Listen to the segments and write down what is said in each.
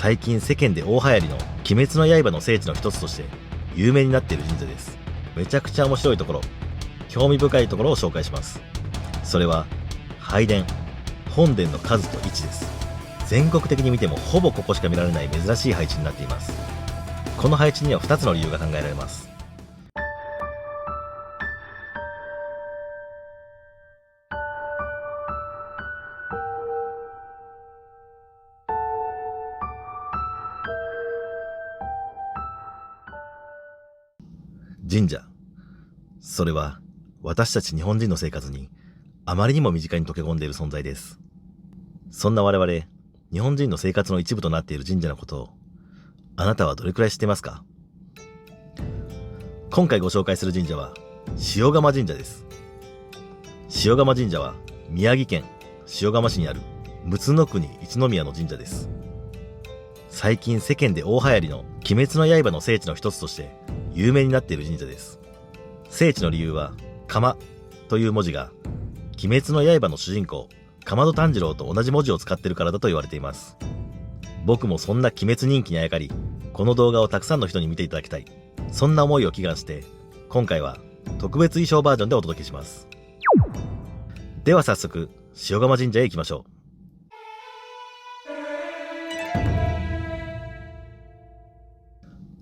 最近世間で大流行りの鬼滅の刃の聖地の一つとして有名になっている神社です。めちゃくちゃ面白いところ、興味深いところを紹介します。それは拝殿、本殿の数と位置です。全国的に見てもほぼここしか見られない珍しい配置になっています。この配置には2つの理由が考えられます。神社。それは私たち日本人の生活にあまりにも身近に溶け込んでいる存在です。そんな我々、日本人の生活の一部となっている神社のことを、あなたはどれくらい知ってますか？今回ご紹介する神社は塩釜神社です。塩釜神社は宮城県塩釜市にある陸奥の国一宮の神社です。最近世間で大流行りの鬼滅の刃の聖地の一つとして有名になっている神社です。聖地の理由は、釜という文字が鬼滅の刃の主人公竈門炭治郎と同じ文字を使っているからだと言われています。僕もそんな鬼滅人気にあやかり、この動画をたくさんの人に見ていただきたい、そんな思いを祈願して、今回は特別衣装バージョンでお届けします。では早速塩釜神社へ行きましょう。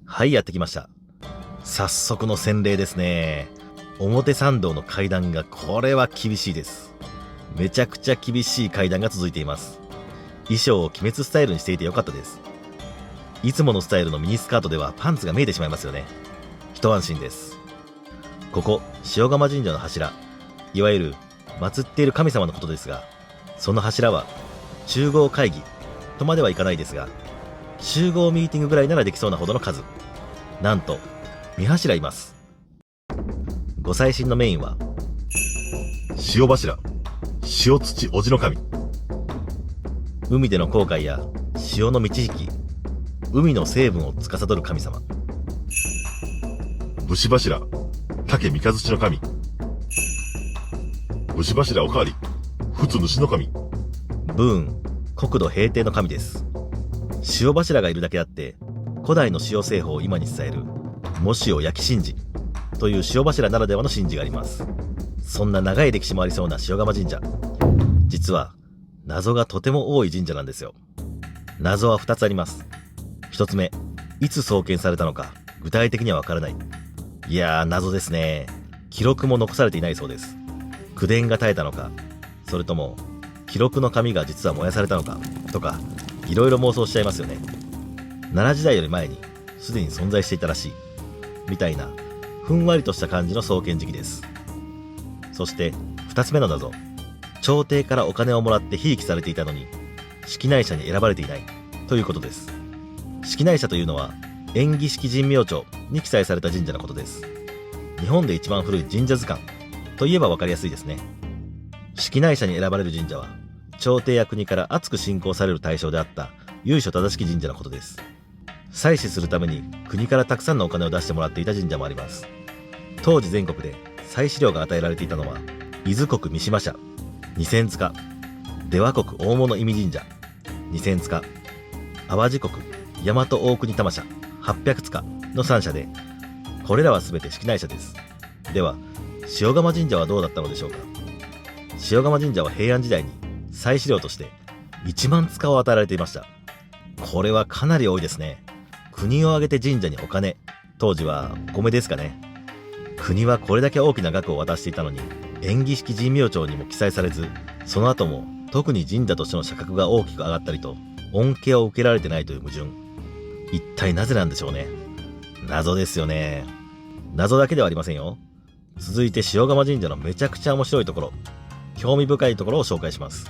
はい、やってきました。早速の洗礼ですね。表参道の階段がこれは厳しいです。めちゃくちゃ厳しい階段が続いています。衣装を鬼滅スタイルにしていてよかったです。いつものスタイルのミニスカートではパンツが見えてしまいますよね。一安心です。ここ塩釜神社の柱、いわゆる祀っている神様のことですが、その柱は集合会議とまではいかないですが、集合ミーティングぐらいならできそうなほどの数。なんと2柱います。ご祭神のメインは塩柱、塩土おじの神。海での航海や潮の満ち引き、海の成分を司る神様。武士柱、竹三日月の神。武士柱おかわり、仏主の神。ブーン、国土平定の神です。塩柱がいるだけあって、古代の塩製法を今に伝えるも塩焼き神事という塩柱ならではの神事があります。そんな長い歴史もありそうな塩釜神社、実は謎がとても多い神社なんですよ。謎は2つあります。1つ目、いつ創建されたのか具体的にはわからない。いやー、謎ですね。記録も残されていないそうです。口伝が絶えたのか、それとも記録の紙が実は燃やされたのかとか、いろいろ妄想しちゃいますよね。奈良時代より前にすでに存在していたらしいみたいな、ふんわりとした感じの創建時期です。そして2つ目の謎、朝廷からお金をもらってひいきされていたのに式内社に選ばれていないということです。式内社というのは延喜式神明帳に記載された神社のことです。日本で一番古い神社図鑑といえば分かりやすいですね。式内社に選ばれる神社は朝廷や国から厚く信仰される対象であった由緒正しき神社のことです。祭祀するために国からたくさんのお金を出してもらっていた神社もあります。当時全国で祭祀料が与えられていたのは伊豆国三島社2000塚、出羽国大物意味神社2000塚、淡路国大和大国玉社800塚の3社で、これらは全て式内社です。では塩釜神社はどうだったのでしょうか。塩釜神社は平安時代に祭祀料として1万塚を与えられていました。これはかなり多いですね。国を挙げて神社にお金、当時はお米ですかね。国はこれだけ大きな額を渡していたのに延喜式神明帳にも記載されず、その後も特に神社としての社格が大きく上がったりと恩恵を受けられてないという矛盾。一体なぜなんでしょうね。謎ですよね。謎だけではありませんよ。続いて塩釜神社のめちゃくちゃ面白いところ、興味深いところを紹介します。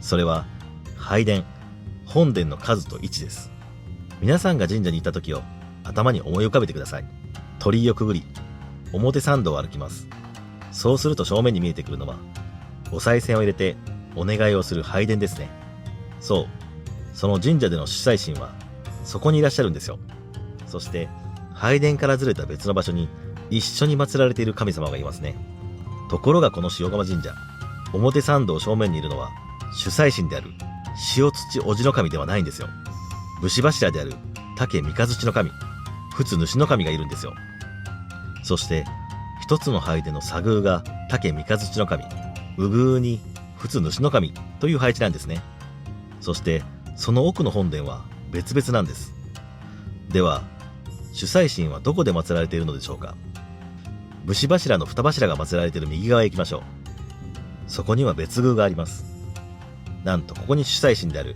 それは拝殿、本殿の数と位置です。皆さんが神社に行った時を頭に思い浮かべてください。鳥居をくぐり表参道を歩きます。そうすると正面に見えてくるのはお賽銭を入れてお願いをする拝殿ですね。そう、その神社での主催神はそこにいらっしゃるんですよ。そして拝殿からずれた別の場所に一緒に祀られている神様がいますね。ところがこの塩釜神社、表参道正面にいるのは主催神である塩土おじの神ではないんですよ。武士柱である竹三日月の神、仏主の神がいるんですよ。そして一つの拝殿の左宮が竹三日月の神、右宮に仏主の神という配置なんですね。そしてその奥の本殿は別々なんです。では主祭神はどこで祀られているのでしょうか。武士柱の二柱が祀られている右側へ行きましょう。そこには別宮があります。なんとここに主祭神である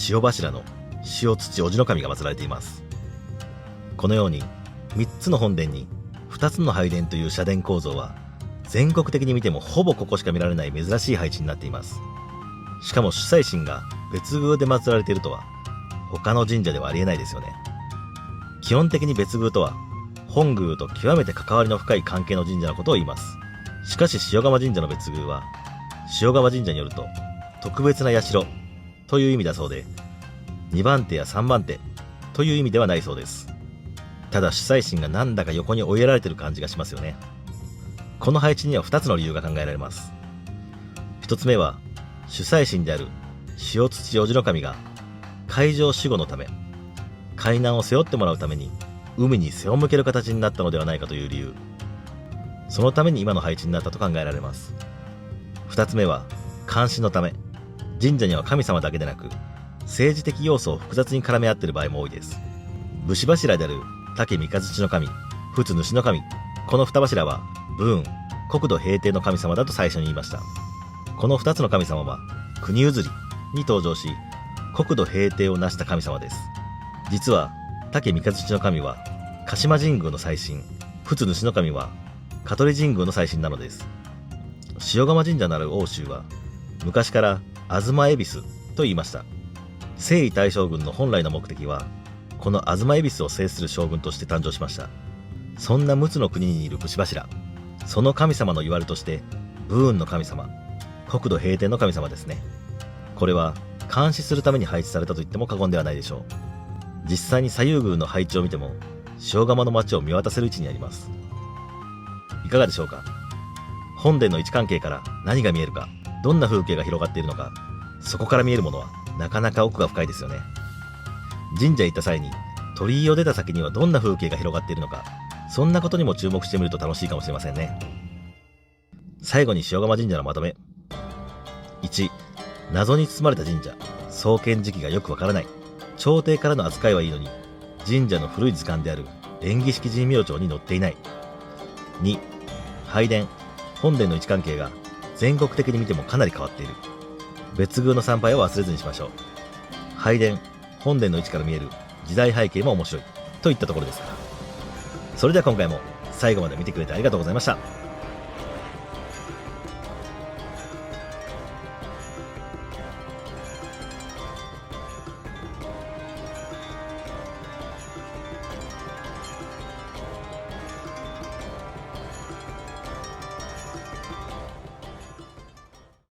塩柱の塩土おじの神が祀られています。このように3つの本殿に2つの拝殿という社殿構造は全国的に見てもほぼここしか見られない珍しい配置になっています。しかも主祭神が別宮で祀られているとは他の神社ではありえないですよね。基本的に別宮とは本宮と極めて関わりの深い関係の神社のことを言います。しかし塩釜神社の別宮は塩釜神社によると特別な社という意味だそうで、2番手や3番手という意味ではないそうです。ただ主催神がなんだか横に追いやられてる感じがしますよね。この配置には2つの理由が考えられます。1つ目は主催神である塩土おじの神が海上守護のため、海難を背負ってもらうために海に背を向ける形になったのではないかという理由。そのために今の配置になったと考えられます。2つ目は監視のため。神社には神様だけでなく政治的要素を複雑に絡め合っている場合も多いです。武士柱である竹三日月の神、仏主の神、この二柱は武運、国土平定の神様だと最初に言いました。この2つの神様は国譲りに登場し、国土平定を成した神様です。実は竹三日月の神は鹿島神宮の祭神、仏主の神は香取神宮の祭神なのです。塩釜神社なる奥州は昔から東恵比寿と言いました。征夷大将軍の本来の目的はこの東恵比寿を制する将軍として誕生しました。そんな陸奥の国にいる武士柱、その神様の言われとして武運の神様、国土平定の神様ですね。これは監視するために配置されたと言っても過言ではないでしょう。実際に左右宮の配置を見ても塩釜の町を見渡せる位置にあります。いかがでしょうか。本殿の位置関係から何が見えるか、どんな風景が広がっているのか、そこから見えるものはなかなか奥が深いですよね。神社へ行った際に鳥居を出た先にはどんな風景が広がっているのか、そんなことにも注目してみると楽しいかもしれませんね。最後に塩釜神社のまとめ。1、謎に包まれた神社、創建時期がよくわからない。朝廷からの扱いはいいのに神社の古い図鑑である連儀式神明帳に載っていない。2、拝殿、本殿の位置関係が全国的に見てもかなり変わっている。別宮の参拝を忘れずにしましょう。拝殿、本殿の位置から見える時代背景も面白いといったところですから。それでは今回も最後まで見てくれてありがとうございました。